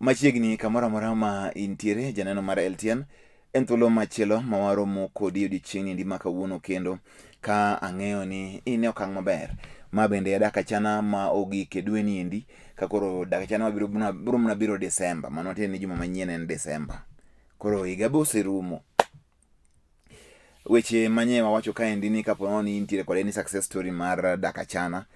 machiegni kamoro amora ma intiere janeno mar Tiend en thuolo machielo ma waromo kodi odiochieng' endi ma kawuono kendo ka ang'eyo ni in e okang' maber ma bende dak achana ma ogik e dweni endi ka koro dak achana biro mana biro Desemba, mano tiende ni juma manyien en Desemba, koro higa be oserumo. Weche manye wawacho kaendi ni kapo ni intiere kod any success story mar dak achana,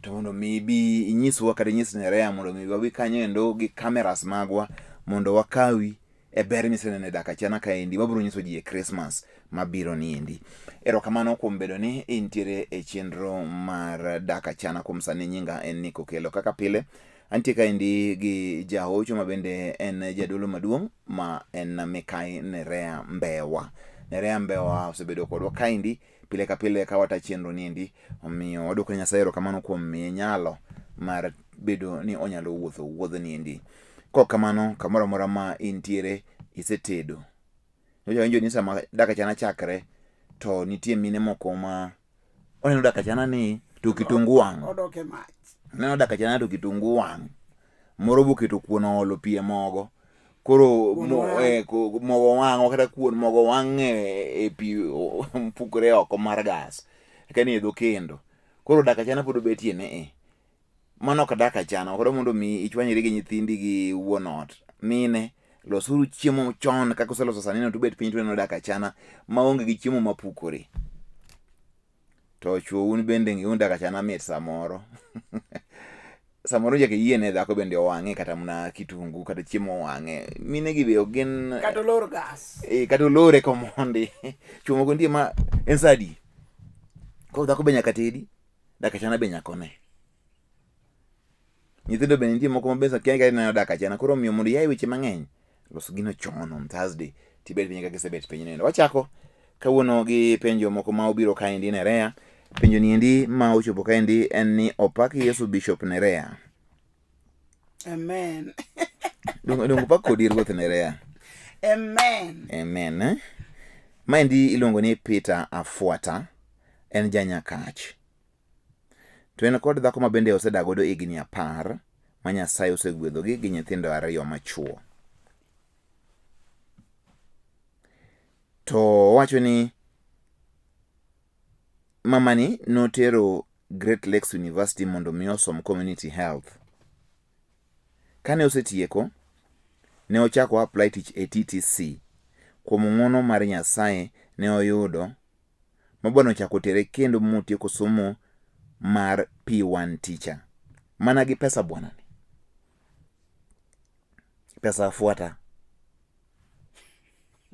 to mondo mi bi inyiswa kata inyis Nerea mondo mi wabi kanyo endo gi cameras magwa mondo wakawi e ber miseneno e dak achana kaendi. Wabiro nyiso ji e Christmas mabiro ni endi. Erokamano kuom bedo ni intiere e chenro mar dak achana. Kuom sani nyinga en Nick Okelo. Kaka pile antie kaendi gi jahocho ma bende en jadolo maduong' ma en Mikai Nerea Mbewa. Nerea Mbewa osebedo kodwa kaendi pile ka pile ka wata chenro ni endi, omiyo waduoko Nyasaye erokamano kuom miye nyalo mar bedo ni onyalo wuotho wuodhni endi. Kok kamano kamoro amora ma intiere isetedo. Nyocha ni sama dak achana chakre to nitie mine moko ma oneno dak achana ni to kitungu wang'. Odoke mach. Neno dak achana to kitungu wang'. Moro boketo kuon olo pie mogo. Koro mogo wang' kata kuon mogo wang' e pi pukore oko mar gas. Kani edho kendo. Koro dak achana pod obetie ne mano ka dak achana. Koro mondo mi ichwanyri gi nyithindi gi wuon ot. Mine losuru chiemo chon kaka useloso sani no tubet piny tuneno dak achana maonge gi chiemo mapukore. To chuo un bende ngiun dak achana mit samoro. Samoro nyaka yiene dhako bende owang'e kata mna kitungu kata chiemo owang'e. Mine gi be ogin kata olor gas. Kata olore komondi. Chuo moko nitie ma en sadi. Koro dhako be nyaka tedi, dak achana be nyaka one. Nyithindo be nitie moko mabesa kia ka neno dak achana. Koro miyo mondo yae weche mang'eny los gino chon on Thursday tibet piny kaka isebet piny nendo. Wachako kawuono gi penjo moko ma obiro kaendi Nerea. Penjo ni endi ma ochopo kaendi en ni opak Yesu Bishop Nerea. Amen. Dongo pak kodi Ruoth Nerea. Amen. Amen. Maendi iluongo ni Peter Afuata, en janyakach. To en kod dhako ma bende osedagodo higni 10 ma Nyasaye osegwedhogi gi nyithindo 2 machuo. To wacho ni mamani notero Great Lakes University mondo mi osom community health. Kane osetieko, ne ochako apply tich e TTC. Kuom ng'uono mar Nyasaye ne oyudo mabwana ochako tere kendo motieko somo mar P1 teacher. Mana gi pesa bwana ni. Pesa Afuata.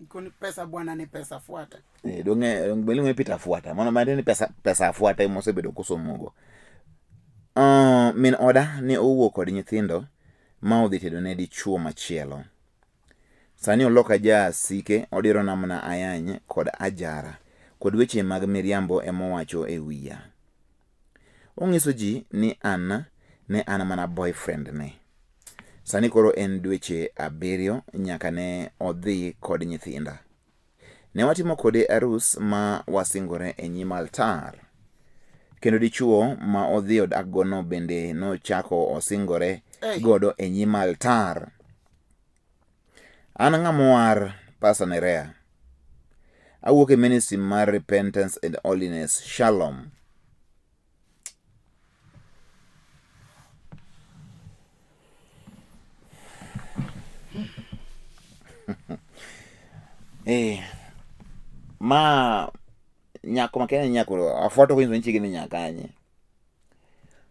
Kuni pesa bwana ni pesa Fuata. Donge Peter Afuata. Mano mande ni pesa Afuata emo osebedo kosomogo. Min oda ne owuok kod nyithindo ma odhi tedo ne dichuo machielo. Sani oloka ja sike odiro namna ayany kod ajara kod weche mag miriambo emowacho e wiya. Onyiso ji ni ne an mana boyfriend ne. Sani koro en dweche 7 nyaka ne odhi kod nyithinda. Ne watimo kode Arus ma wasingore e nyim altar. Kendo dichuo ma odhi odak gono bende nochako osingore godo e nyim altar. An ng'amowar Pastor Nerea. Awuok e ministry mar Repentance and Holiness. Shalom. Ma nyako makene nyako Afuata ko nyiso chigi ni nyakanye.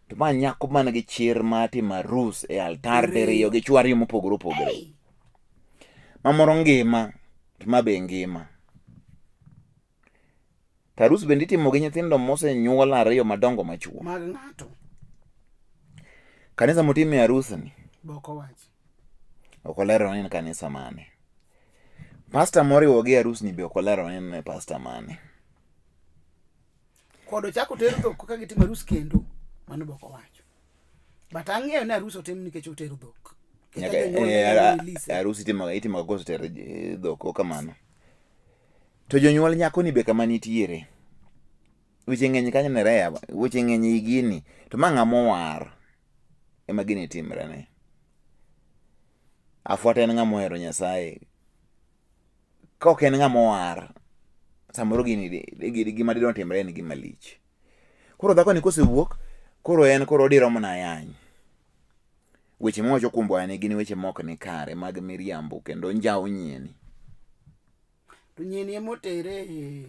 To ma nyako man gi chir ma timo Arus e altar diriyo gi chwari mopogore opogore. Mamoro ngima, to ma be ngima. Arus bende itimo gi nyithindo mosenyuol 2 madongo machuo. Mag ng'ato. Kanisa motime Arus ni Boko wach. okolero ni kanisa mane. Pastor moriwo gi Arus ni be okolero ni pastor mane. Kodo chako tero dhok ka gitimo Arus kendo mano boko wacho. But ang'eyo ni Arus otim nikech otero dhok. Arus itimo goso tero dhok kamano. To jonyuol nyako ni be kama nitiere. Weche ng'eny kanyo Nerea, weche ng'eny gini. To ma ng'amo war ema gini timre ne. afuata en ng'ama ohero Nyasaye. Kok en ng'ama owar, samoro gima didwa timre en gima lich. Koro dhako ni kosewuok, koro odiro mana yany. Weche mowacho kuom bwana gin weche mok ni kare mag miriambo kendo njawo nyieni. To nyieni emotere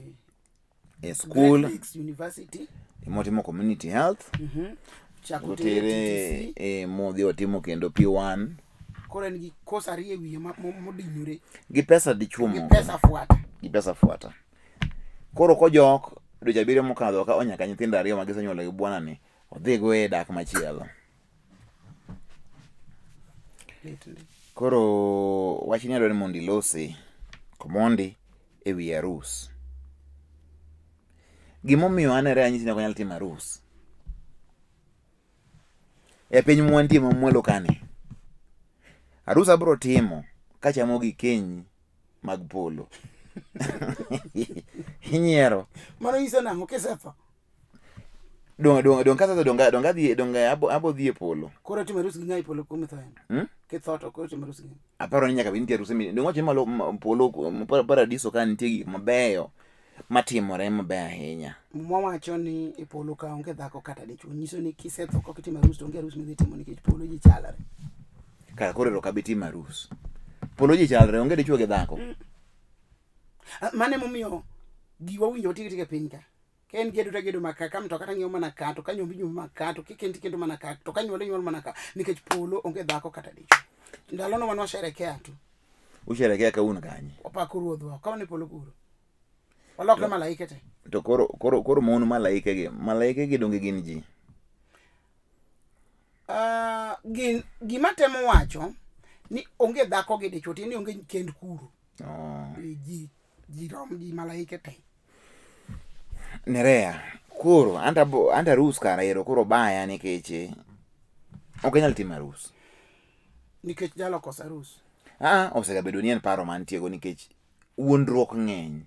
E school, university, emotimo community health, otere modhi otimo kendo P1. Koro en gi kosa ariyo e wiye modinyore. Gi pesa dichuo Gi pesa fuata. Gi pesa fuata. Koro kojok dweche 7 mokadho ka onyaka nyithindo 2 magisenyuolo gi bwana ni odhigo e dak machielo. Koro wachni adwaro ni mondo ilosi komondi e wi arus. Gimomiyo anere anyisi ni ok nyal timo arus e piny mwantie mamuolo kani, arus abro timo kachamo gi keny mag polo. Inyiero. Mano iso nang'o kisetho? Donga abo dhi e polo. Koro timo arus gi ng'ai polo kuom tho en. Kitho to koro timo arus gi. Aparo ni nyaka nitie arus mi. Dongo chimo polo paradiso ka nitie gik mabeyo matimore maber ahinya. Mwawacho ni e polo ka onge dhako kata dichuo. Nyiso ni kisetho kok itimo arus to onge arus midhi timo nikech polo ji chalre. Kaka koro ero kabi timo arus. Polo ji chalre, onge dichuo gi dhako. Mane momiyo giwa winjo tike piny ka. Ken gedo maka kam to kata ng'iew mana ka to kanyo binyo maka to kendo mana ka to kanyo nyuol mana ka nikech polo onge dhako kata dichuo. Ndalo no wan washerekea tu. Usherekea ka un kanye. Opako ruodhwa ka ne polo kuro. Walokre malaike te. To koro mon malaike gi donge gin ji. Gima temo wacho ni onge dhako gi dichuo tieni onge kend kuro. Ji malaike te. Nerea, koro anta arus kara ero koro baya nikech ok nyal timo arus. Nikech jalo kosa arus. Osegabedo ni en paro mantiego nikech wuondruok ng'eny.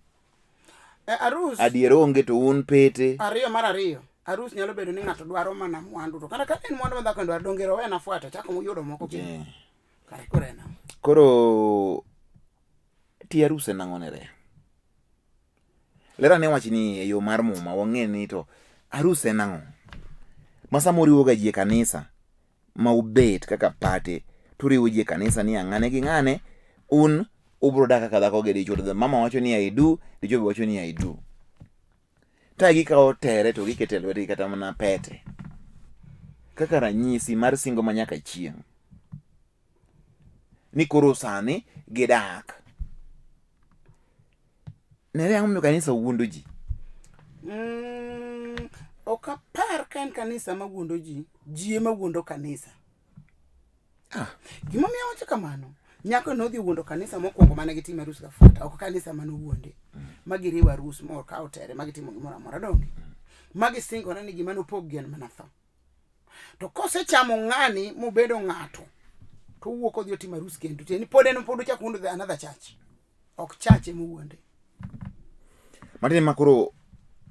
Arus adier onge to un pete. Mar ariyo, arus nyalo bedo ni ng'ato dwaro mana mwandu to kata ka en mwandu ma dhako dwaro dongero wena fuata chako muyudo moko kendo. Kare korena. Koro ti arus en ang'o Nerea? Lera ne wach ni e yo mar muma wang'e ni to arus en ang'o? Masa moriwo ga ji e kanisa ma ubet kaka pate turiwo ji e kanisa ni ng'ane gi ng'ane un ubro daka kaka dhako gi dichuo to mama wacho ni I do, dichuo be wacho ni I do. Ta gikawo tere to gikete lwetgi kata mana pete kaka ranyisi mar singo manyaka chieng' ni koro sani gidak. Nerea ang'o miyo kanisa wuondo ji? Ok apar ka en kanisa ma wuondo ji, ji ema wuondo kanisa. Gima miyo wacho kamano, nyako nodhi wuondo kanisa mokwongo mane gitimo arus gafuata, ok kanisa mane wuonde. Magiriwo arus mor ka otere, magitimo gimoro amora donge. Magisingore ni gima nopog gi en mana tho. To kosechamo ng'ani mobedo ng'ato, to wuok odhi otimo arus kendo. Tieni pod ochako wuondo another church. Ok church ema wuonde. Matine makoro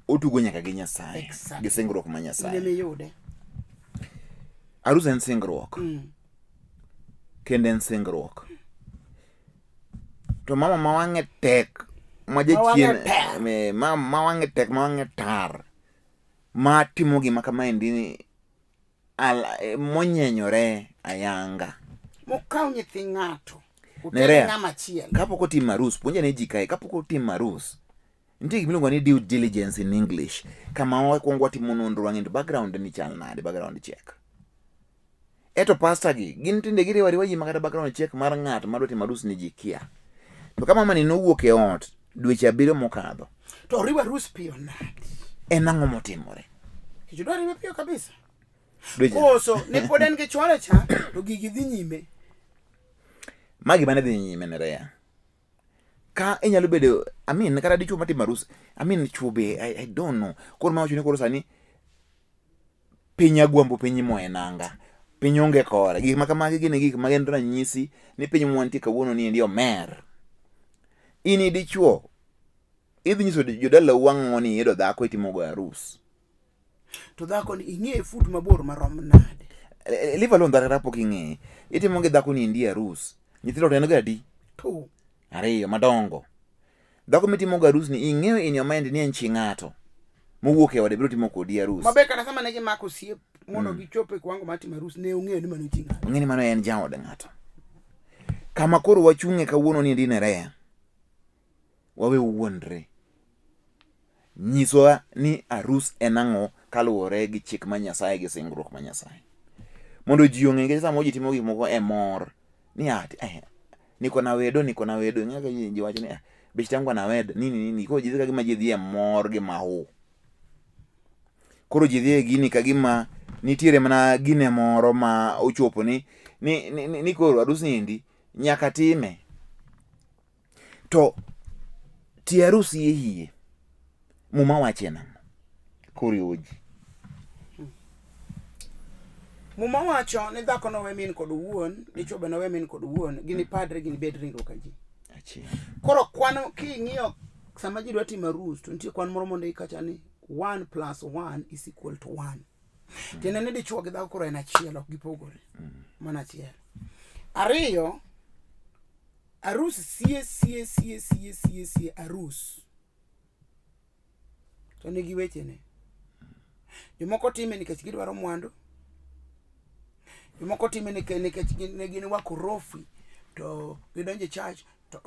otugo nyaka gi Nyasaye. Gi singruok ma Nyasaye. Ne yude. Arus en singruok. Kendo en singruok. To mama ma wang'e tek ma jachien ma wang'e tek ma wang'e tar ma timo gima kama endi monyenyore ayanga. Mokaw nyithi ng'ato. Nerea, kapok otimo arus, puonja ne ji kae, kapok otimo arus, nitie gima iluongo ni due diligence in English. Kama wakwongo watimo nonro wang'e background ni chal nade, background check. Eto pastor gi, gin tinde giriwo ariwa ji makata background check mar ng'at madwa timo arus ni ji kia. To kama mani nowuok e ot dweche 7 mokadho. To riwa arus piyo nade? En ang'o motimore? Kichudwa riwe piyo kabisa. Koso, ne pod en gi chwore cha, to gigi dhi nyime. Magi bane dhi nyime Nerea. Ka inyalo bedo, kata dichuo matimo arus, chube, I don't know. Koro ma wacho ni koro sani piny agwambo piny mo enanga. Piny onge kore. Gik makamagi gin gik magin ranyisi ni piny mwantie kawuono ni endi omer. Ini dichuo idhi nyiso jodala wang'o ni iyudo dhako itimo go arus. To dhako ni ing'e fut mabor marom nade? Leave alone that rapo king'e. Itimo gi dhako ni endi arus. Nyithindo to en gadi to ariyo madongo. Dhako mitimo arus ni ing'eyo in your mind ni en chi ng'ato mowuok e ode biro timo kodi arus. Mabe kana sama ne gimako siep mondo gichope kwango matimo arus ne ong'eyo ni mano chi ng'ato. Ong'e ni mano en jaode ng'ato. Kama koro wachung'e kawuono ni ndine rea. Wawe wuondre. Nyiswa ni arus en ang'o kaluwore gi chik ma Nyasaye gi singruok ma Nyasaye. Mondo ji ong'e nikech sama ji timo gik moko e mor ni niko na wedo ng'aka ji wacho ni bech tangwa na wed nini koro ji dhi kagima ji dhi e mor gi mahu. Koro ji dhi e gini kagima nitiere mana gine moro ma ochopo ni koro arus niendi nyaka time. To ti arus yie muma wache nang'o koriwo ji. Muma wacho ni dhako no we min kod wuon, dichuo be no we min kod wuon, gini padre gini bed ringruok ka ji. Koro kwano king'iyo sama ji dwa timo arus to nitie kwan moro mondo ikacha ni 1 + 1 = 1. Tiende ni dichuo gi dhako koro en achiel, ok gipogore. Mana achiel. Ariyo, arus sie arus. To nigi weche ne. Jomoko time nikech gidwaro mwandu. Jomoko time nikech gin wakorofi to gidonje church to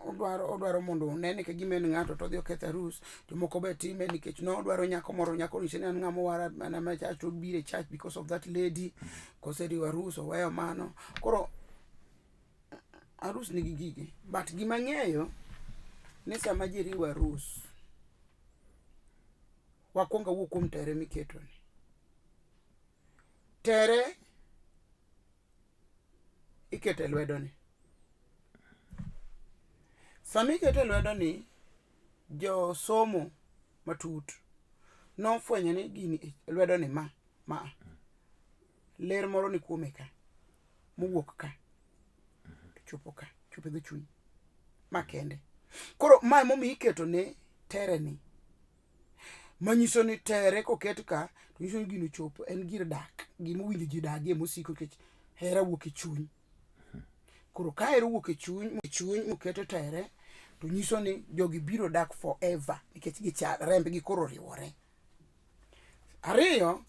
odwaro mondo onene ka gima en ng'ato to dhi oketho arus. Jomoko be time nikech no odwaro nyako moro, nyako ni en ng'ama wara mana ma church to bire church because of that lady. Koseri arus oweyo mano. Koro arus nigi gige, but gima ng'eyo ni sama ji riwo arus wakwonga wuok kuom tere miketo ni. Tere ikete lwedo ni. Sami ikete lwedo ni jo somo matut no fwenye ni gini lwedo ni ma ler moro ni kuome ka mowuok ka chopo dhi chuny makende. Koro mae momi iketo ne tere ni. Manyiso ni tere koket ka to nyiso ni gino chopo en gir dak, gima winjo ji dagie mosiko kech hera wuok e chuny. Koro ka hera wuok e chuny moketo tere to nyiso ni jogi biro dak forever nikech gichal rembgi koro riwore. Ariyo,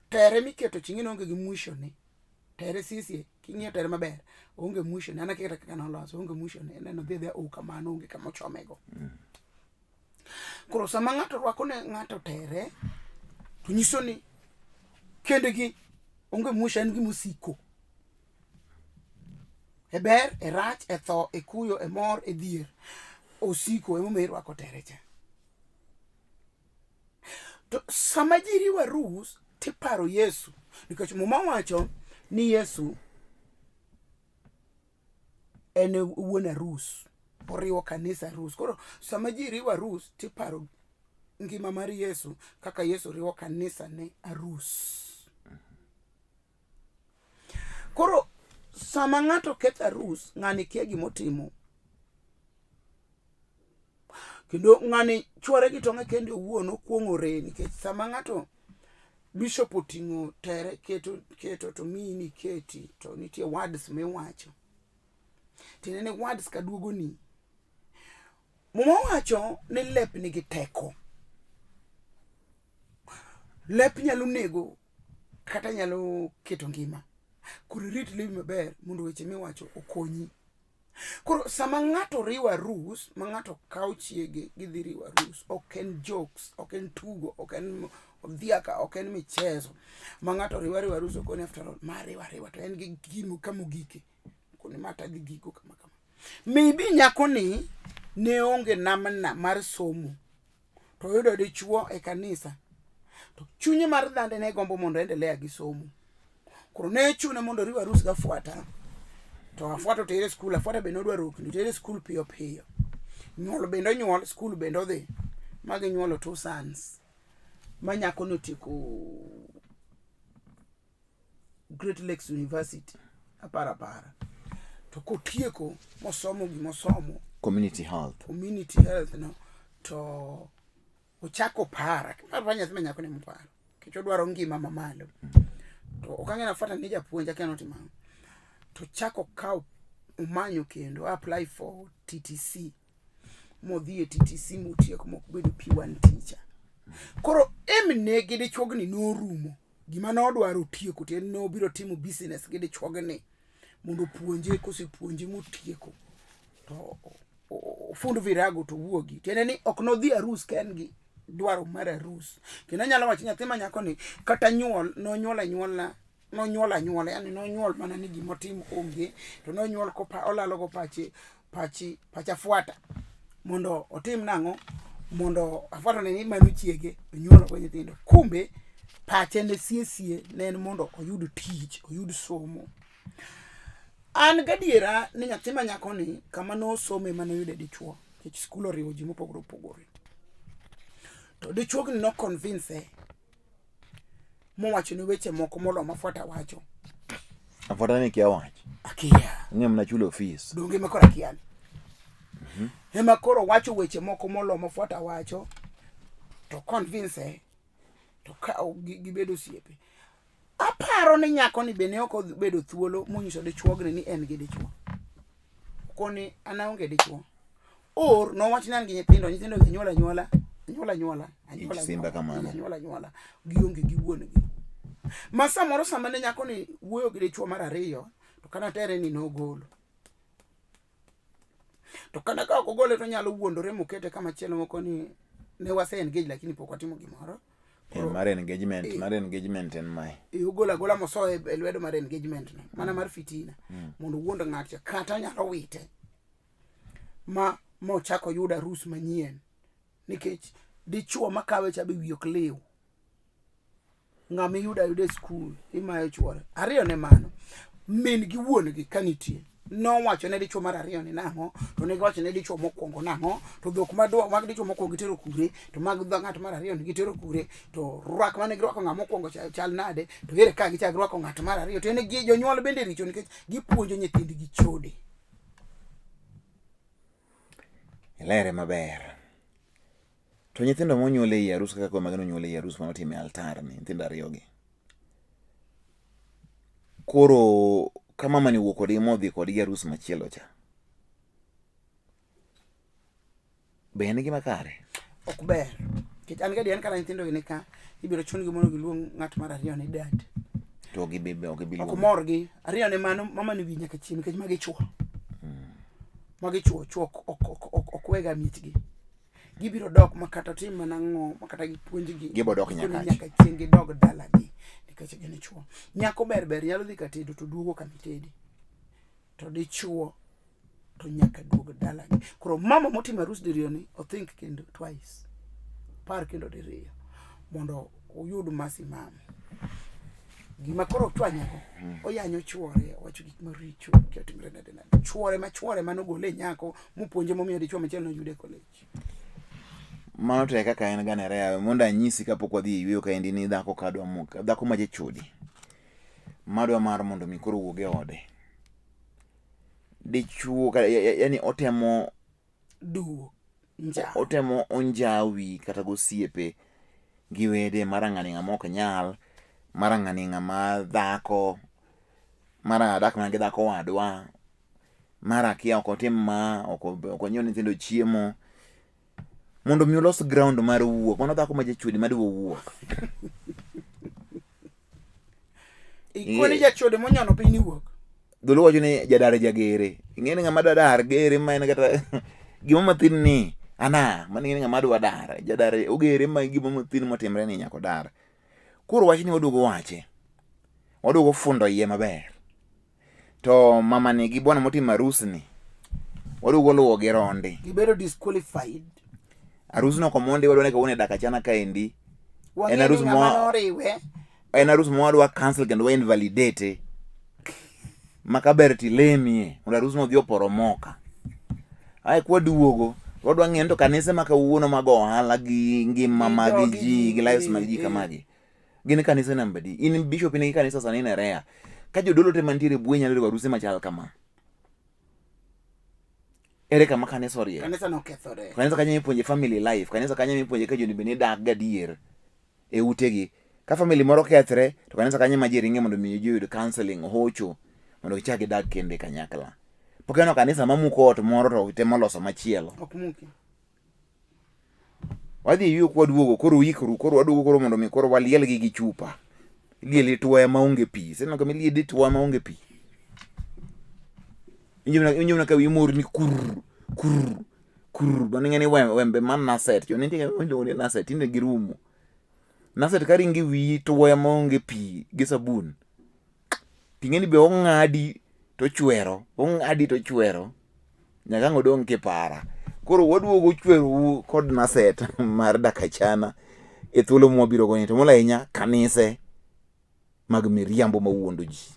tere miketo ching'ino onge gi mwisho ni. Tere sisi king'iyo tere maber onge mwisho ni. Ana keta kaka noloso onge mwisho ni. Neno dhi kamano onge kama ochomego. Koro sama ng'ato rwako ne ng'ato tere to nyiso ni kendegi onge mwisho, en gimosiko. E ber, e rach, e tho, e kuyo, e mor, e dhier. Osiko emomiyo irwako tere cha. To sama ji riwo arus tiparo Yesu. Nikech muma wacho ni Yesu en wuon arus. Oriwo kanisa arus. Koro sama ji riwo arus tiparo ngima mar Yesu kaka Yesu riwo kanisa ne arus. Koro sama ng'ato ketho arus, ng'ani kia gimotimo. Kendo ng'ani chwore gi tonge kende owuon okwong'ore nikech sama ng'ato bishop oting'o tere keto to mini keti to nitie words miwacho. Tiende ni words ka duogo ni. Muma wacho ni lep nigi teko. Lep nyalo nego kata nyalo keto ngima. Koro rit lebi maber mondo weche miwacho okonyi. Koro sama ng'ato riwo arus, ma ng'ato kawo chiege gidhi riwo arus, ok en jokes, ok en tugo, ok en dhiaka, ok en michezo. Ma ng'ato riwo arus okoni after all, ma riwa to en gi gimo kamogike. Koni mata dhi giko kama. Maybe nyako ni ne onge namna mar somo. To yudo dichuo e kanisa. To chunye mar dhande ne gombo mondo endelea gi somo. Koro ne chune mondo riwo arus ga fuata. To afuata tere skul, afuata bende odwaro okni tere skul piyo. Nyuolo bende nyuol, skul bende odhi. Magi nyuolo 2 sons. Ma nyako notieko Great Lakes University. Apara. To kotieko mosomo gimosomo. Community health No. To ochako para. Kama nyathi nyako ne mpara. Kech odwaro ngima mamalo. To okang'e nafuata ni japuonja keno timamo. To chako kawo umanyo kendo apply for TTC modhi TTC mutieko mokbedo P1 teacher koro emne gide chwogni no rumo gima no dwaro tieko ten no biro timo business gide chwogni mondo puonje kosepuonje mutieko to fundu virago to wuogi tiene ni ok no dhi Arus kengi dwaro mar Arus kendo nyalo wacho nyathi ma nyako ni kata nyuol no nyuol yani no nyuol mana ni gimo tim onge to no nyuol ko olalo go pacha fuata mondo otim nango mondo afuata ne ni manu chiege nyuol ko nyithindo kumbe pache ne sie ne mondo oyud tich oyud somo an gadiera ni nyathi ma nyako ni kama no some mano yude dichuo kich skul oriwo ji mopogore to dichuo ni no convince mo wacho ni weche moko molo mafuata wacho afuata ni kia wacho akia ng'e mna chulo fees donge makora kiani hema koro wacho weche moko molo mafuata wacho to convince to ka gibedo siepe aparo ni nyako ni bene oko bedo thuolo monyiso dichuogni ni en gi dichuo koni anaonge dichuo or no wach nan gi nyithindo nyuola simba kamano nyuola gionge gi wuongi masa moro sama ne nyako ni wuoyo gi dichuo mar ariyo to kana tere ni no golo to kana ka ogole to nyalo wuondore mokete kama chielo moko ni ne wase engage lakini pok watimo gimoro mar engagement en mai gola moso e lwedo mar engagement no mana mar fitina mondo wuondo ng'ato kata nyalo wite ma chako yuda Arus manyien nikech dichuo makawe chabe wiok lew ng'ama yuda school imayo chuore ariyo ne mano min gi wuon gi kanitie no wacho ne dichuo mar ariyo ni nango to ne wacho ne dichuo mokwongo nango to dhok madwa mag dichuo mokwongo gitero kure to mag ng'at mar ariyo ni gitero kure to rwak mane girwako ng'ama mokwongo chal nade to ere ka gichak rwako ng'at mar ariyo to ne jonyuol bende richo nikech gipuonjo nyithindgi chode lere maber to nyithindo monyuol e Arus kaka kwa magano nyuol e Arus manotime altar ni nyithindo ariyo gi koro kama mani wuok kod modhi kod Arus machielo cha be en gima kare ok ber kech an gadi en kala nyithindo ni ka ibiro chungi mondo giluong ng'at mar ariyo ni dad to gibibe ok biluong ok morgi ariyo ne mano mama ni winya ka chim kech magi chuo magi chuo ok wega mitgi gibiro dok makata tim manango makata gipuonjgi gibo dok nyaka chieng gidog dalagi nikech gin chuo nyako ber nyalo dhi katedo to duogo kamitedi to dichuo to nyaka duog dalagi koro mama motimo Arus diriyo ni o think kendo twice par kendo diriyo mondo uyud masimamo gima koro twanyako oyanyo chuore wacho gik maricho ketimre nade chuore manogole nyako mupuonje momiyo dichuo machielo no yude college mano to kaka en ganere yawe mondo anyisi kapok wadhi yweyo ka endi ni dhako kadwa muka dhako ma jachodi madwa mar mondo mi koro wuoge ode dichuo yani otemo otemo onjawi kata gosiepe gi wede marang'ani ng'ama ok nyal marang'ani ng'ama dhako mara dak mana gi dhako wadwa mara kia ok otim ma ok onyiew nyithindo chiemo mondo mi ulos ground mar wuok ono dhako ma jachodi madwa wuok ikoni jachodi monyono piny wuok dholo wacho ni jadar jagere ing'eni ng'ama dar gere ma en kata gima mathin ni ana man ng'eni ng'ama dwa dar jadar ogere ma gima mathin motimre ni nyako dar koro wach ni waduogo wache waduogo fundo iye maber to mama ni gi bwana motimo Arus ni waduogo luwo gi ronde gibedo disqualified Arus no komondi wadwa ne kawone dak achana ka endi en Arus mo wadwa cancel kendo wa invalidate makaber tilemie mondo Arus no dhi oporomoka ai kwa duogo wadwa ng'en to kanise ma kawuono mag ohala gi ngima mag ji gi lives mag ji kamagi gin kanise namba di in bishop ni kanisa sani ne rea ka jodolo te mantiere bwenya lero Arus machal kama ere kama kanisa orie kanisa no kethore kanisa kanya mipuonje family life kanisa kanya mipuonje ka joni bene dak gadier e utegi ka family moro kethre to kanisa kanya ma ji ringe mondo mi ji yud counseling hocho mondo gichak gidag kende kanyakla pokeno kanisa mamuko ot moro to temo loso machielo ok muki wadhi yue kwaduogo koro ikru koro waduogo koro mondo mi koro waliel gi chupa lieli tuwa maonge pi seno kama liedi tuwa maonge pi injuna ka wimor ni kur baningeni wembe man naset jo nitie wendo naset inde girumo naset karingi wi tuwa maonge pi gi sabun tingeni be ongadi to chwero nyaka ngodong kipara koro waduogo chwero kod naset mar dak achana e thuolo mwabiro goni to molainya kanise mag miriambo mawuondo ji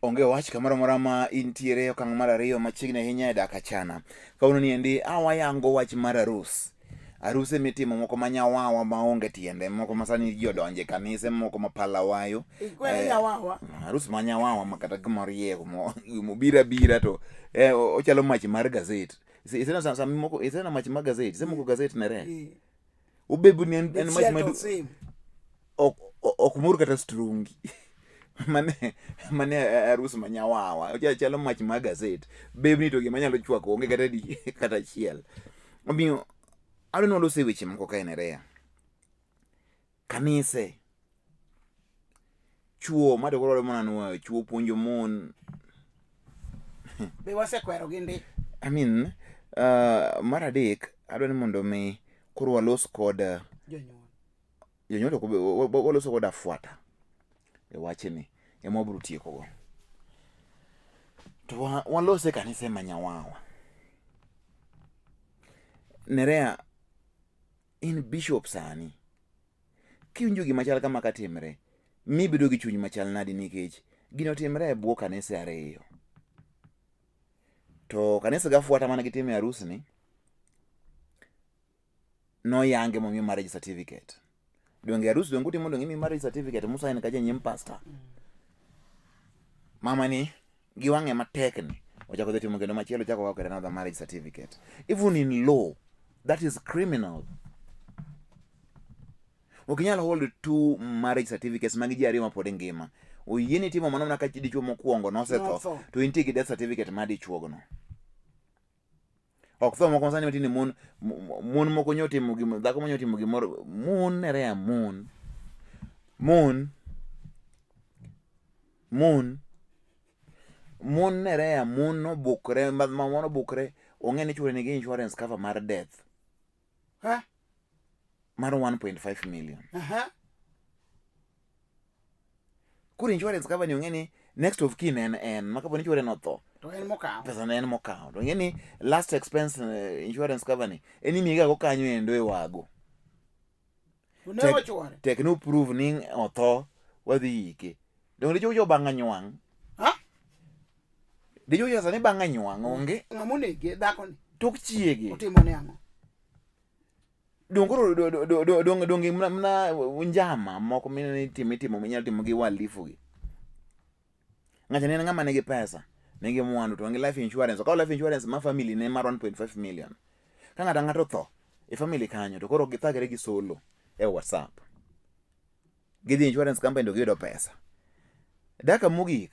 onge wach kamoro mora ma intiere okang' mar ariyo machiegni ahinya e dak achana kawuono ni endi awayango wach mar arus emitimo moko manyawawa maonge tiende moko masani ji odonje kanise moko mapalawayo arus manyawawa makata gimoro yego mobira to ochalo mach mar gazet isena mach mar gazet isemoko gazet nere ubebu ni en mach madu ok mur kata strungi mane arus manyawawa chalo mach mar gazet bebni to gima nyalo chwako onge kata chiel omiyo adwa lose weche moko ka enere kanise chuo mado koro mana nuoyo chuo puonjo mon be wasekwero gindi mar adek adwa ni mondo mi koro walos kod jonyuol to waloso kod afuata e wachni ema wabiro tiekogo to walose kanise manyawawa Nerea in bishop sani kiwinjo gima chal kama katimre mibedo gi chuny machal nadi nikech gino timre e bwo kanise ariyo to kanisa gafuata mana gitime arus ni noyange momiyo marriage certificate donge arus donge utimo donge mi marriage certificate musa en kaja nyim pastor mama ni giwange matek ni ochako dhi timo kendo machielo chako wako another marriage certificate even in law that is criminal okinyal hold two marriage certificates magi ji ariyo mapod ngima oyieni timo mano mana ka dichuo mokwongo nosetho to intie gi death certificate ma dichuogno ok tho moko sani matinde mon moko nyotimo gimo dhako monyotimo gimoro mon Nerea mon Nerea mon nobukre mamon obukre ong'e ni chuore nigi insurance cover mar death mar 1.5 million kuri insurance cover ni ong'e ni next of kin en makapo ni chuore notho to en mokao pesa ne en mokao to ong'e ni last expense insurance cover ni en imiga go kanyo endo e wago tek no prove ni otho wadhi yike donge jo banga nywang dijo ya sani banga nywang onge ngamunege dhako ni tok chiege otimo ne ang'o dongoro donge mna njama moko mine timo minyalo timo gi walifu gi ngacha ne ngama nigi pesa nigi mwandu to ngi life insurance ka life insurance ma family ne mar 1.5 million ka ng'ato tho e family kanyo to koro githagre gi solo e WhatsApp gidhi insurance company to giyudo pesa daka mogik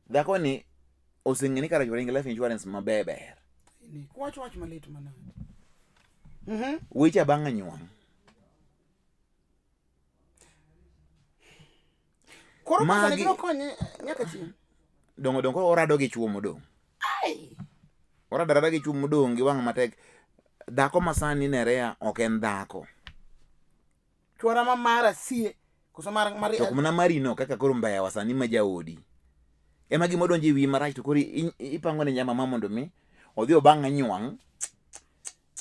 dhako ni oseng'e ni kara chuore ngi life insurance maber ni wach malit mana weche bang'a nywang koro pesa ni konye nyaka chieng dongo orado gi chuo modong orado gi chuo modong gi wang' matek dhako masani Nerea ok en dhako chuora mamara sie koso mar to kumna marino kaka koro mbaya wasani ma jaodi ema gima donje wi marach to koro ipango ne nyama mondo mi odhi obang'a nywang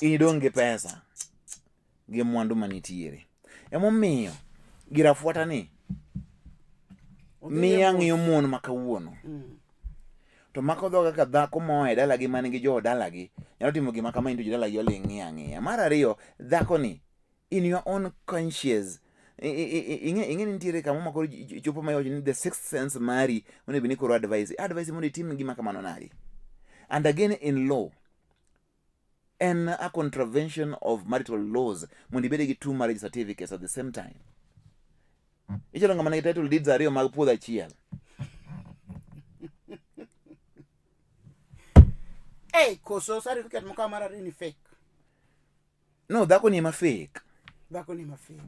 idong gi pesa gi mwandu manitiere emomiyo gira fuata ni miya ng'iyo mon makawuono to mako dhoga ka dhako moa e dalagi manigi jo dalagi nyalo timo gima kama into dalagi ole ng'iya. Mar ariyo, dhako ni in your own conscious ing'e nitiere kama makoro chopo mayoch ni the sixth sense mari onego bed ni koro advice mondo itim gima kamano nadi. And again in law en a contravention of marital laws mondo ibed gi two marriage certificates at the same time. Ichalo ng'ama nigi title deeds ariyo mag puodho achiel. Koso certificate moko mara ni fake. No, dhako ni ma fake. Dhako ni ma fake.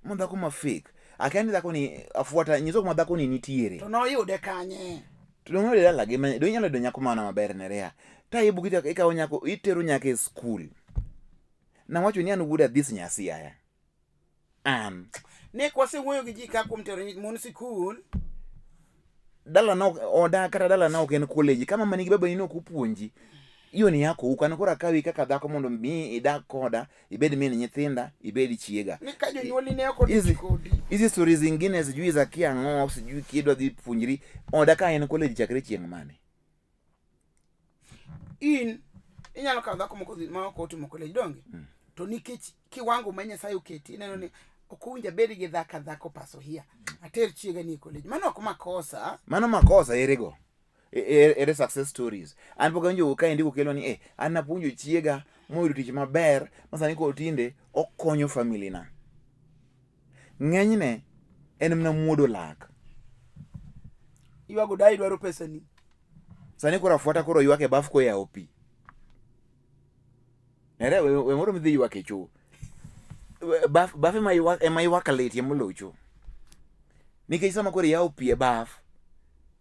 Mo dhako ma fake. Akani dhako ni afuata nyiso kuma dhako ni nitiere. To no yude kanye. To no yude dalagi do nyalo do nyako mana maber ne rea. Ta ibu kita ikawo nyako itero nyako e school. Na wacho ni an wuda this nyasi aya. Ne kwase wuoyo gi ji ka kuom tero mon school. Dala na oda kata dala na oken college kama manigi baba ni no kupuonji. Iyo ni yako ukana kora kawi kaka dhako mondo mi idak koda ibed mimi nyithinda ibed chiega. Ni ka jonyuoli ne ok kodi. Hizi stories zingine sijui za kiang'o sijui kidwa dhi puonjiri oda ka en college chakre chieng' mane. Inyalo kawo dhako moko ma ok otimo college donge. To nikech kiwango ma Nyasaye oketi ineno ni okowinja bed gi dhako paso hia. Ater chiega ni college. Mano ok makosa. Mano makosa erego. Ere success stories. An pok anjo ka ndiko kelo ni an napuonjo chiega moyudo tich maber masani ko tinde okonyo family na. Ng'enyne en mna muodo lak. Iwago dai dwaro pesa ni. Sani kora fuata koro ywak e baf ko ya opi. Nere we moro midhi ywak e cho. Baf ema ywak leti molocho. Nikech sama koro ya opi e baf.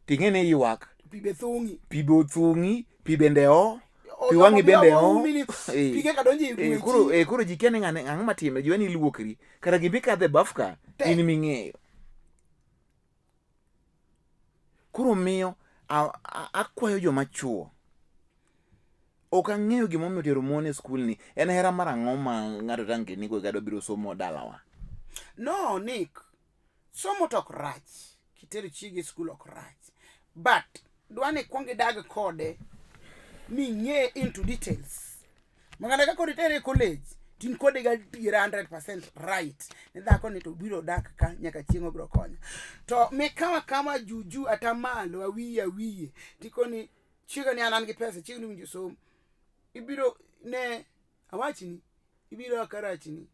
Tingene ywak. Pibe thungi, pibe ndeo, piwangi bendeo. Pige kadonji kuro jikene ng'ang matime, jiweni luokri. Kara gibi kadhe bafka, in ming'eyo. Kuro miyo, akwayo joma chuo. Ok ang'eyo gimomiyo tero mon e skul ni. En hera mar ang'o ma ng'ato tange ni go gado biro somo dalawa. No, Nick. Somo tok rach. Kitero chiegi skul ok rach. But dwane kwonge dag kode mi ng'e into details. Magana ka kodi tere college tin kode ga 100% right. Ne dhako ni to biro dak ka nyaka chieng' obro konya. To me kama juju atamalo awiye. Tikoni chiega ni anan gi pesa chiegni winjo somo. Ibiro ne awachini ibiro akarachini.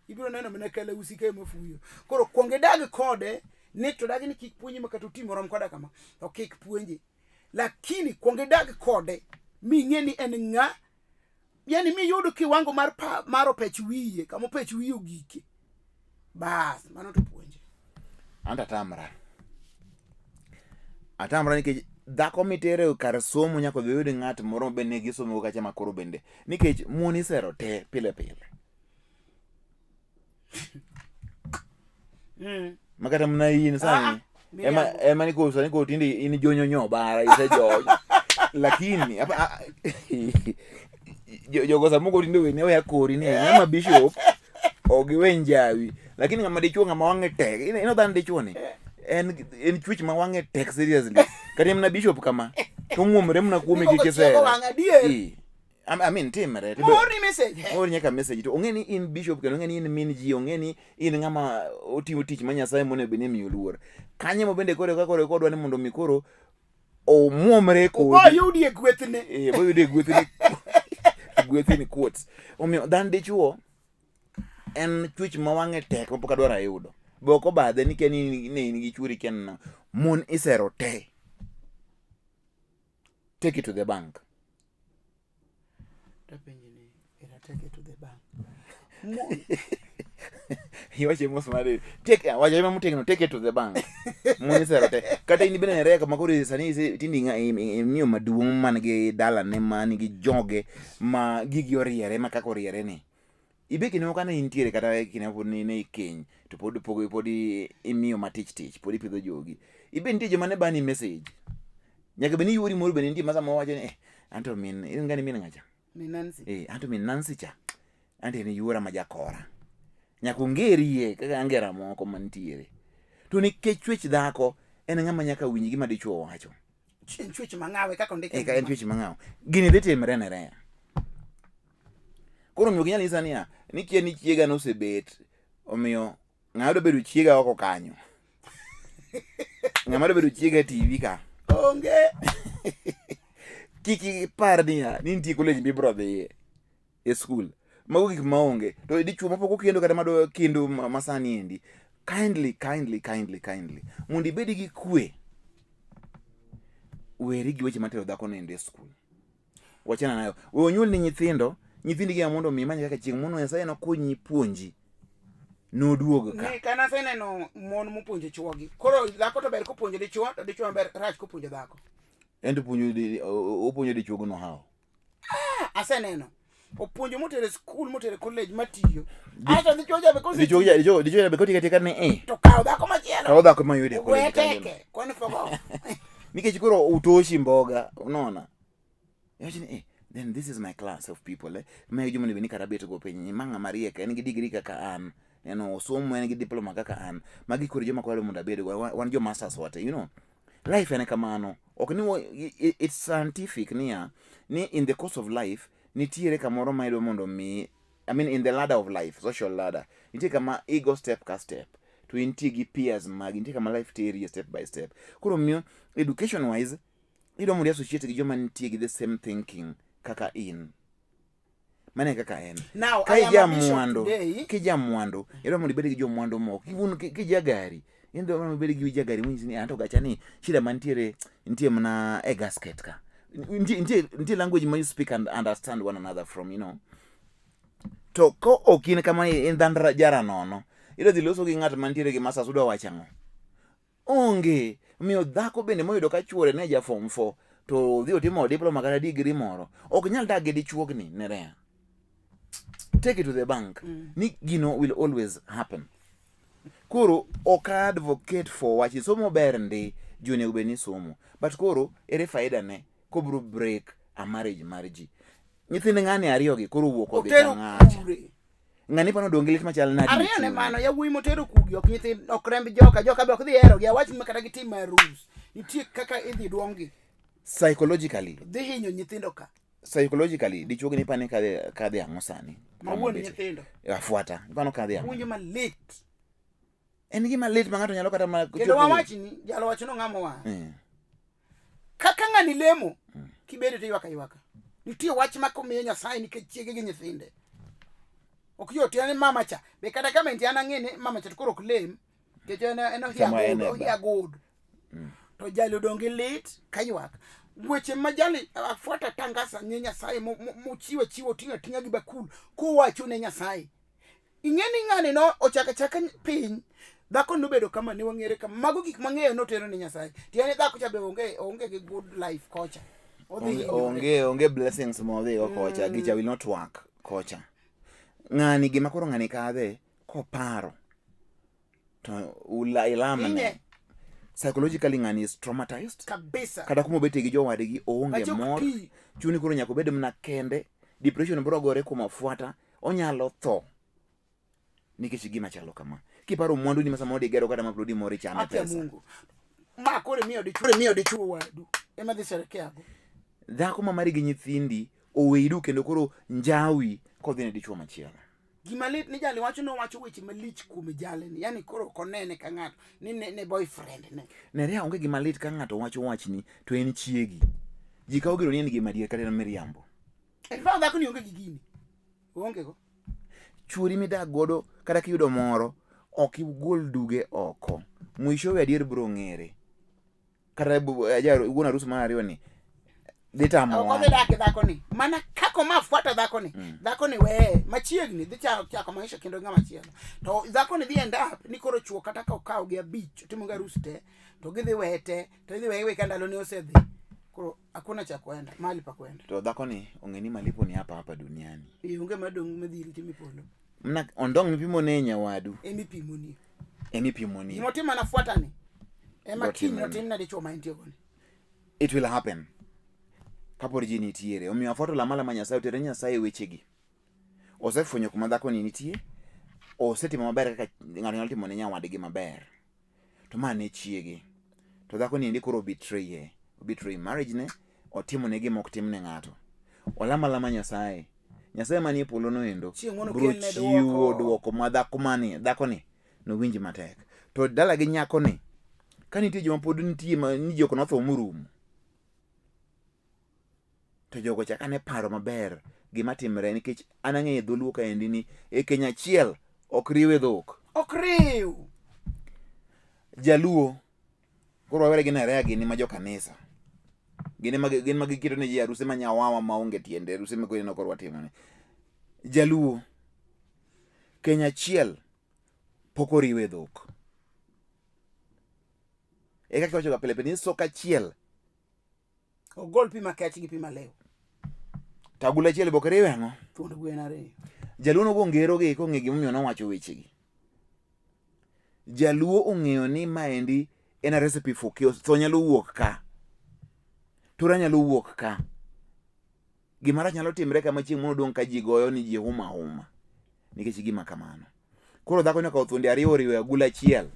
Ibiro neno mena kala usike mafuyo. Koro kwonge dag kode ne to dagi ni kik puonji makato timo rom koda kama to kik puonji lakini kwonge dag kode mi ng'eni en ng'a yani mi yudo kiwango mar pech wiye kama pech wiye ogike bas mano to puonji anta tamra nikech dhako mitere kar somo nyako dhi yud ng'at moro be ne gisomo kacha makoro bende nikech mon isero te pile makata mna in sani ema niko sani ko tindi in jonyonyo bara ise jojo lakini jogo samuko tindi we ne ya kori ne ng'ama bishop ogiwe njawi lakini ng'ama dichuo ng'ama wange tek ino dhan dichuo ni en chwich ma wange tek seriously kati mna bishop kama to ng'omre mna kuome gi kesera I mean timere or nyaka message to ongeni in bishop kendo ongeni in min ji ongeni in ng'ama otimo tich ma Nyasaye mone bene miyo luor kanye mo bende kore kodwa ni mondo mikoro o muomre ko bo yudi e gwethne bo yudi e gwethne quotes omiyo dan dichuo en chwich ma wange tek ma pok adwara yudo boko badhe ni keni ne in gi churi ken mon isero te take it to the bank. Take it to the bank. Iwache mos mare. Wacha ema mutegno take it to the bank. Moni serote. Kata ini bene reka makuri sani tindi miyo maduong' man gi dala ne man gi joge ma gigi oriere ma kako oriere ni. Ibe kine kana intiere kata kine ne keny to podi imiyo matich podi pidho jogi. Ibe nitie joma ne bani message. Nyaka beni yuri moro bene nitie masa mawacho ni anto min in ngani min ngacha. Ni Nancy. Anto min Nancy cha. Ante ni yura majakora. Nyaka ungerie kaka angera moko mantiere. To ni kechwech dhako en ng'ama nyaka winji gima dichuo wacho. Chwech mangawe kaka ndike. Eka en chwech mangawe. Gini dhi timre ne Rea. Koro miyo ginyal nyisa niya, ni kia ni chiega nosebet, omiyo ng'ado bedo chiega oko kanyo. Ng'ama bedo chiega TV ka. Onge. Kiki par niya, ni nitie college mibro dhiye e school. Mago gik maonge. To dichuo mapok okendo kata mado kendo masani endi. Kindly. Mondo ibed gi kwe. Weri gi weche matero dhako no ende school. Wachana nayo. We onyuol ni nyithindi gi mondo mi manya kaka chieng' mono Nyasaye no konyi puonji. Noduogo ka. Ne kana seneno mon mopuonjo chuogi. Koro dhako to ber kopuonjo dichuo, to dichuo ber rach kopuonjo dhako. Endo opuonjo dichuo no hao. Aseneno. Opuonjo motere school, motere college matiyo. Acha dichuo jabe kosi. Dichuo jabe koti katika ne to kawo dhako machielo. Kawo dhako mayude college. Weteke, kwani fogo. Nikech koro utoshi mboga, unaona. Yachini then this is my class of people. Mayo juma ni kata bet go piny. Manga marieka en gi degree kaka an. Osomo en gi diploma kaka an. Magi koro joma kwalo mondo abed wan jo masters wate, you know. Life ene kamano. Ok ni it's scientific niya ni in the course of life nitiere kamoro ma ido mondo mi in the ladder of life, social ladder. Nitie kama ego step ka step. To intie gi peers magi, nitie kama life teri step by step. Koro miyo education wise ido mondo associate gi joma nitie gi the same thinking kaka in. Mane kaka en. Now, Kija mwando. Ido mondo ibed gi jo mwando moko. Kija gari. Ido mondo ibed gi wija gari mwinji ni anto gacha ni shida mantiere mna e gasket ka. Intie language ma you speak and understand one another from, you know. To ko okine kama in dandra jara nono. Ido dhi loso gi ng'at mantiere gi masa sudo wachango. Onge. Miyo dhako bende moyudo ka chuore ne ja form 4 to dhi otimo diploma kata degree moro. Ok nyal dagi dichuogni ne Rea. Take it to the bank. Ni gino will always happen. Koro ok advocate for wachi somo ber ndi juni ubeni somo. But koro ere faida ne kobro break a marriage. Nyithinde ng'ani ariyo gi koro wuok odhi ng'acha. Ng'ani pano dongelit machal nadi. Ariyo ne mano yawuoyi motero kugi ok nyithind ok remb joka be ok dhi hero gi awach kata gi tim Arus. Nitie kaka idhi duong'gi. Psychologically. Dhi hinyo nyithindo ka. Psychologically dichuogi ni pane kadhi ang'o sani. Mawuon nyithindo. Afuata. Pano kadhi ang'o. Puonjo malit. En gima lit ma ng'ato nyalo kata ma kendo wawachni jalo wacho ng'amo wa. Kaka ng'ani lemo kibedo to ywaka. Nitie wach ma komiyo Nyasaye nikech chiege gi nyithinde. Ok yot yani mama cha. Be kata kama entiana ng'ene mama cha to koro claim kech eno hiya good. To jalo donge lit kaywak. Weche ma jali afuata tangasa nye Nyasaye mochiwo tinga gi bakul ko wacho ne Nyasaye. Ing'eni ng'ani no ochaka piny. Dhako nobedo kama ne wang'ere kama mago gik mang'eyo notero ne Nyasaye. Tiene dhako cha be onge gi good life kocha. Onge blessings modhi kocha gicha will not work kocha. Ng'ani gima koro ng'ani kadhe koparo to ilamne psychologically ng'ani is traumatized kabisa. Kata kuma bete gi jowadgi oonge mor chuni koro nyaka bed mna kende, depression bro gore kuma fuata, onyalo tho nikech gima chalo kama. Kiparo mwandu ni masa modi gero kata maplodi mori chame pesa. Mungu. Ma kore miyo dichuo wadu. Ema dhi serekea go. Dhako mamari gi nyithindi oweidu kendo koro njawi kodhi ne dichuo machielo. Gima lit ni jali wacho no wacho weche malich kuom jale ni. Yani koro konene ka ng'ato ni ne boyfriend ne. Nerea onge gima lit ka ng'ato wacho wachni to en chiegi. Ji ka ogero ni en gima dier kata miriambo. Fa dhako ni onge gi gini. Onge go. Chuori midak godo kata kiyudo moro ok igol duge oko. Mwisho we adier bro ng'ere. Kata ajaro wuon Arus mar ariyo ni ditamo. Ok dak dhako ni. Mana kako mafuata dhako ni. Dhako ni we machiegni dhi chako maisha kendo ng'ama chielo. To dhako ni dhi end up ni koro chuo kata ka okaw gi abich timo ga Arus te to gidhi wete to dhi wewe kandalo ne osedhi. Koro hakuna cha kwenda mahali pa kwenda. To dhako ni ongeni malipo ni hapa duniani. Onge madong medhiri timipolo. Mna ondong mipimo ne nyawadu. Emipimo ni. Motima nafuata ni. Ema kini notimna dichuo maintio goni. It will happen. Kapor ji nitiere. Omiyo afoto la mala ma Nyasaye otere Nyasaye wechegi. Osefwenyo kuma dhako ni nitie. Osetimo maber kaka ng'ato nyalo timo ne nyawadgi maber. To ma ne chiege. to dhako ni koro betray marriage ne, otimo ne gima ok tim ne ng'ato. Olama Nyasaye manie polo no endo bro chiwo duoko ma dhako ni no winji matek. To dala gi nyako ni ka nitie joma pod nitie ni jok notho murumo, to jogo chaka ne paro maber gima timre, nikech an ang'eyo dholuo ka endi ni e Kenya achiel ok riwe dhok, ok riw. Jaluo koro wawere gi Nerea gini ma jo kanisa gin ma giketo ne ji aruse ma nyawawa maonge tiende, aruse ma kweno korwa timone. Jaluo Kenya achiel pok oriwe dhok. E kaka wacho ga pile ni sok achiel ogol pi makech gi pi malew. Tagula achiel bok riwe ang'o? Thuond gwen ariyo. Jaluo nogo ngero gi kong'e gimomiyo nowacho weche gi. Jaluo ong'eyo ni maendi en a recipe for chaos. Tho nyalo wuok ka, tura nyalo wuok ka, gimara nyalo timre kama chieng' mono dong' ka ji goyo ni ji huma nikech gima kamano. Koro dhako ne okawo thuonde ariyo oriwe agula achiel.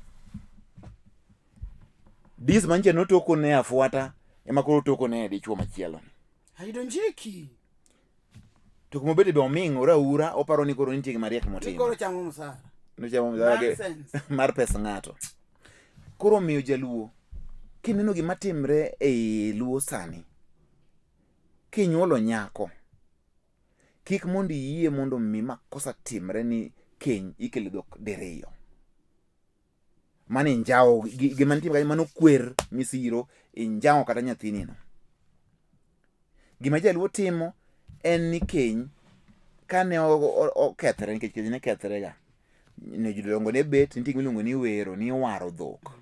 Dis manche notoko ne afuata ema koro toko ne dichuo machielo. Haidonjiki. To kuma bede be oming'ore aura, oparo ni koro nitie gima riek motimo. Koro chamo msara. Nochamo msara mar pesa ng'ato. Koro miyo jaluo kineno gima timre e luo sani, kinyuolo nyako kik mondo iyie mondo mi makosa timre ni keny ikelo dhok diriyo. Mane njao gima nitie mano kwer misiro injao kata nyathini no. Gima jaluo timo en ni keny kane okethre, nikech keny ne kethre ga, ne jodongo ne bet nitie gima iluongo ni wero ni waro dhok.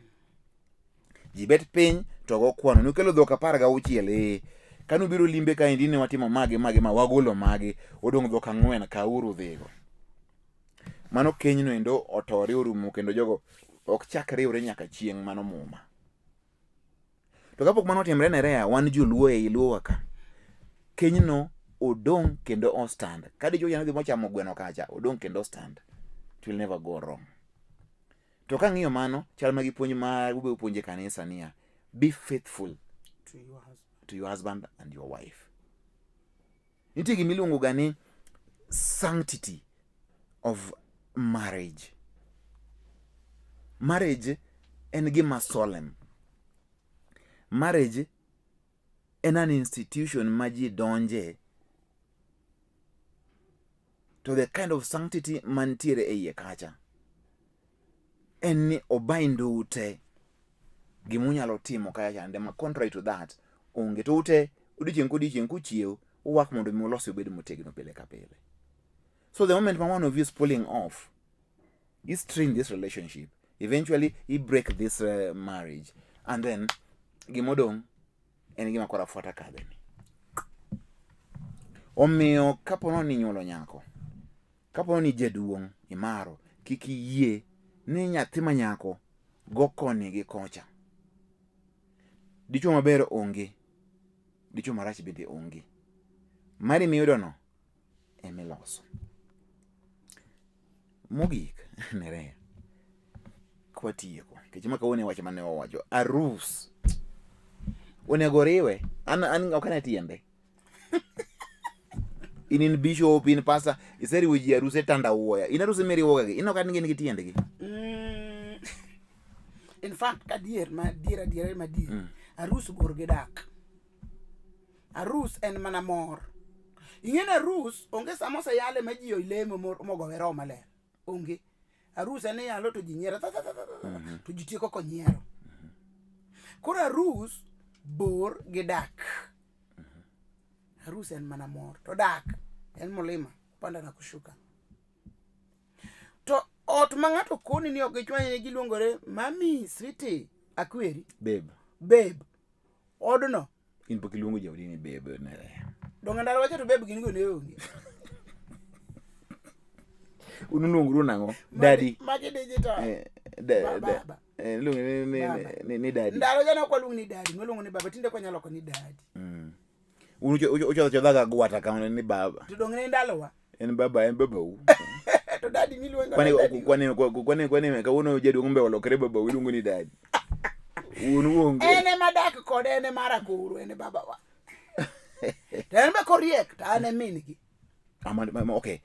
Ji bet piny to go kwano, nukelo dhok 16. Kanu biro limbe ka endi ne watimo mage ma wagolo mage, odong' dhok 4 ka uru dhigo. Mano keny no endo otore orumo, kendo jogo ok chak riwre nyaka chieng' mano muma. To kapok mano timre Nerea, wan joluo e luo ka, keny no odong' kendo o stand. Ka dichuo nyalo dhi mochamo gweno kacha, odong' kendo stand. It will never go wrong. To ka ng'iyo mano, chal ma gi puonj ma ube puonje kanisa niya, be faithful to your husband and your wife. Nitie gima iluongo ga ni sanctity of marriage. Marriage en gima solemn. Marriage en an institution ma ji donje to the kind of sanctity mantiere e iye kacha. En ni obaindo ute gimunyalo timo kaya chande, ma contrary to that onge. To ute odiochieng' kuchiew uwak mondo mi ulosi obed motegno pile ka pile. So the moment one of you is pulling off, you strain this relationship, eventually you break this marriage, and then gimodong en gima kora fuata kadheni. Omiyo kapono ni nyuolo nyako, kapono ni jaduong' imaro, kik iyie ni nyathi ma nyako go koni gi kocha. Dichuo maber onge, dichuo marach bende onge. Mari miyudono emiloso. Mogik Nerea, kwa tieko nikech ma kawuono wach mane owacho arus onego riwe. An ok ana tiende. In bishop, in pastor, iseriwo ji aruse tanda uoya. In aruse miriwo ga, ino ka nigi tiendegi. In fact, kadier ma dier arus bor gi dak. Arus en mana mor. Ing'en arus onge samosa yale ma ji olemo mogowe ro maler. Onge. Arus en yalo to ji nyiero to ji tieko konyiero. Koro arus bor gi dak. Arus en mana mor. To dak en mulima panda na kushuka. To ot ma ng'ato koni ni ok chwanye giluongore mami, sweetie, akweri, babe. Odno in pok iluongo jaodi ni babe Nerea. Donga ndalo wacho to babe gin go ne onge. Unuluonguru nang'o? Daddy. Magi digital. Baba. Ni daddy. Ndalo jana kwa luongo ni daddy, noluongo ni baba, tinde kwa nyalo ko ni daddy. Uchodha gwata kaone ni baba. To dong ne ndalo wa. En baba u. To daddy miluongo. Kwani kawuono jaduong' mbe olokre baba u iluongo ni daddy. un uonge ene madak kod ene mara kuru ene baba wa ten be koriek ta ane min gi okay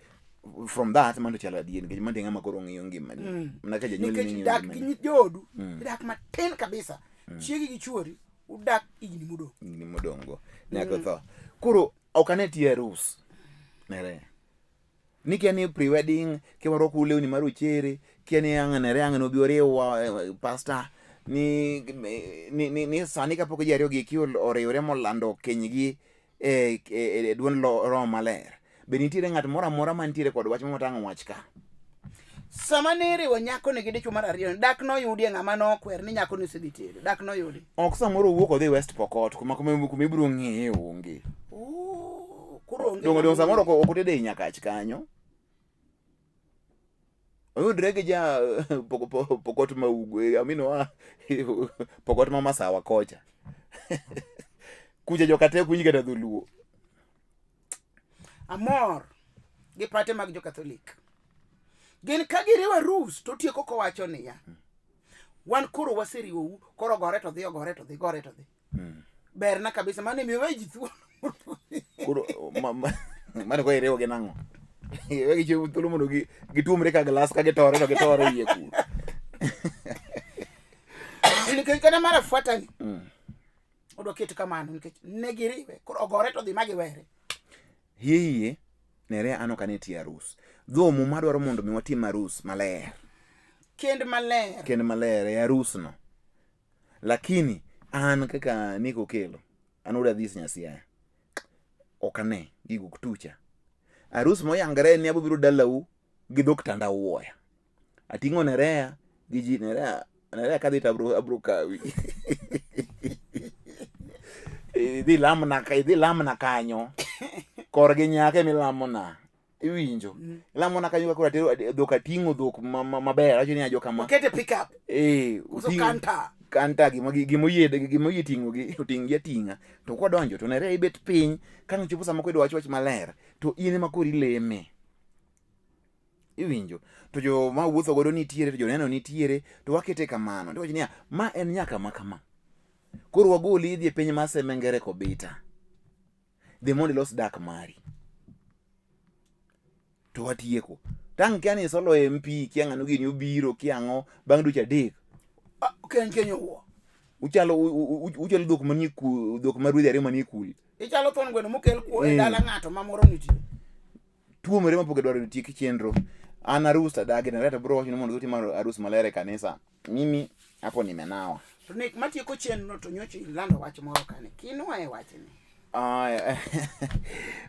from that mando chala dien ke mande ngama koro ngiyo ngima ni mna ka janyuol ni ngiyo dak gi jodu dak matin kabisa chiegi gi chuori udak igni mudongo nyaka tho koro okane tie Arus nere nikia ni pre-wedding kiwaro kulewni maruchere kia ni ang'anere ang'ano bioriwa pastor ni sani kapok ji ariyo gi kiol oriwre molando kenygi e duond roho maler be nitiere ng'at moro amora mantiere kod wach mamotang'o wach ka sama niriwo nyako ni gi dichwo mar ariyo dak noyudi ng'ama nokwer ni nyako ni osedhi tere dak noyudi ok samoro wuok odhi West Pokot kuma ibiro ng'eye onge koro dong samoro ok otede Nyakach kanyo oyudre gi ja Pokot ma ugwe amino Pokot ma masawa kocha kuja jokate kunyi kata dholuo amor gi pate mag jo Catholic gin ka giriwo Arus to tieko kowacho niya wan koro waseriwou koro gore to dhi berna kabisa mane miyo ji thuolo koro mane ko iriwo gi nang'o gi chiwo thuolo mondo gitumre ka glass ka gitore iye kuro nikech kana mara fuatani odo keto kamano nikech ne giriwe koro gore to dhi magiwere hiye nere ano kane tie Arus dho mu madwaro mondo mi watim Arus maler kend maler e Arus no lakini an kaka niko kelo an uda dhis Nyasaye okane gigo kutucha Arus moyangre ni abiro dalau gi dhok tanda wuoya ating'o nerea gi ji nerea kadhi tabro kawi idhi lamna kanyo kor gi nyake milamona iwinjo lamona kanyo kora dhok ating'o dhok maber acho ni ajo kama okete pick up uso kanta gimoyie ting'o gi oting'gi ating'a to kodonjo to nere ibet piny kang' chopo sama koidwa wach maler to in ema kori leme iwinjo to jo ma wuotho godo nitiere to joneno nitiere to wakete kamano to wacho niya ma en nyaka makama koro wagoli idhi e piny masemengere kobita dhi mondo ilos dak mari to watieko tang' kia ni solo MP kiang'ano gini obiro kiang'o bang' dweche 3 kenyo wo uchalo dhok ma ruedhi ariyo manie kul ichalo thon gweno mokel kuo e dala ng'ato mamoro nitie tuo mere mapok dwaro nitie chenro an Arus adagi na bro wacho ni mondo utim Arus maler e kanisa mimi hapo nimenawa to nek matieko chenro to nyocha ilando wach moro kane kinwae wachni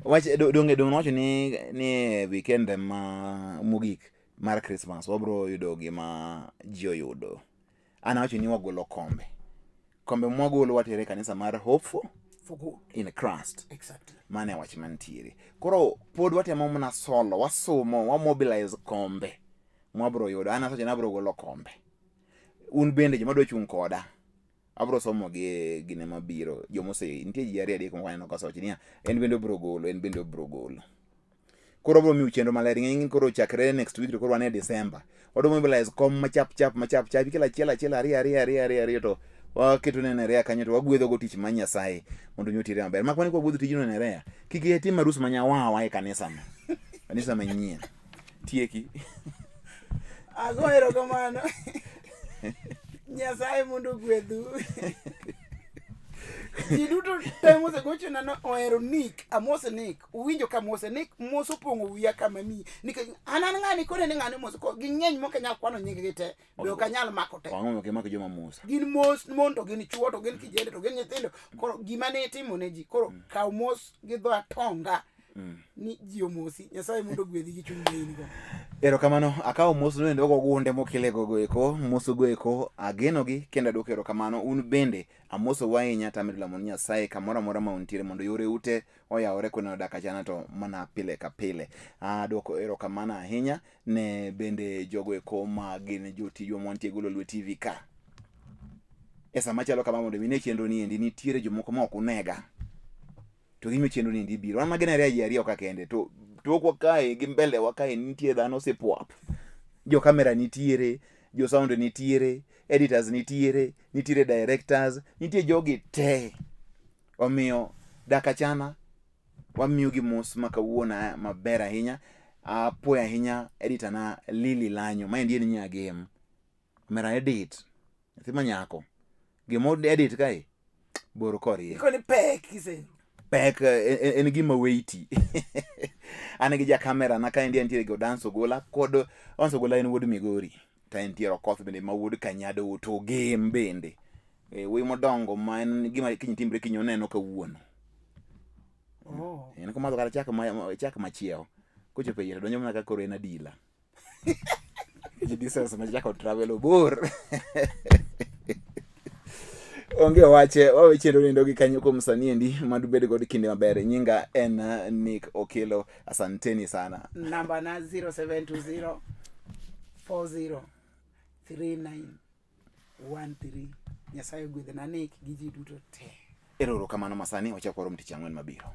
wach dong wacho ni weekend ma mogik mar Christmas wabro yudo gima ji oyudo ana wacho ni wagolo kombe mwagolo watere kanisa mar Hope for good in Christ exactly mane wach mantiere koro pod watemo mna solo wasomo wa mobilize kombe mwabro yudo ana wacho ni abro golo kombe un bende joma dwa chung koda abro somo gi gine mabiro jomose nitie ji ariyo adek mwaneno ka soch niya en bende obro golo koro bro mi uchendo maler ng'eny koro chakre next week to koro ane December wado mobilize kom machap kila achiel ariyo to waketo nerea kanyo to wagwedho go tich mar Nyasaye mondo nyotire maber makwane kwa gwedho tijno nerea kiki tim Arus manyawawa e kanisa manyien tieki agoero kamano Nyasaye mondo gwedhu ji duto temo se gocho nano ohero Nick amose Nick uwinjo ka mose Nick moso pongo wiya kama mi nikech anan ng'ani kone ni ng'ani mose ko ging'eny moke nyal kwano nying gi te be ok anyal mako te wango ke mako joma musa gin mos mondo gin chuo to gin kijende to gin nyithindo koro gima ne timo ne ji koro kaw mos gi dho atonga ni ji omosi Nyasaye mondo gwedhi gi chuny ni go erokamano akawo mos no endo gunde mokile gogo eko moso go eko ageno gi kenda dok erokamano un bende amoso wainya tamidla mon Nyasaye kamora mora mauntiere mondo yore ute oyawore kweno dak achana to mana pile ka pile doko erokamano ahinya ne bende jogo eko ma gin jotiyo montie golo Lolwe TV ka esa machalo kama mondo mine chenro ni endi nitiere jomoko ma ok unega to gime chenro ni endi biro an magenere ariyo ka kende to kwa kae gi mbele wa kae nitie dhano sepuap jo kamera nitiere jo sound nitiere editors nitiere directors, nitie jogi te. Omiyo DAK ACHANA wamiyo gi mos makawuono maber ahinya. Apuoyo ahinya editor na Lili Lanyo, ma endi en nyagem. Mera edit. Nyathi manyako. Gimo edit kae boro korie. Ikoni pek kise. Pek en gima weighty. An gi ja kamera na kaendi antiere go dance ogola kod onso gola en wuod Migori. Ta entiero koth bende ma wuod Kanyado to game bende. We modongo ma en gima kinyitimbre kinyoneno kawuono. En komadho kata chak machiewo. Kochope yere donyo mana ka koro en adila. Distance ma chako travel bor. Onge wache, wawe chendo nindo gi kanyo kuom sani endi madu bedo god kinde maber. Nyinga en Nick Okelo. Asanteni sana. Namba na 0720 40 3913. Nyasaye gwedhe na Nick gi ji duto te. Eroro kamano masani wachako rom tich ang'wen mabiro.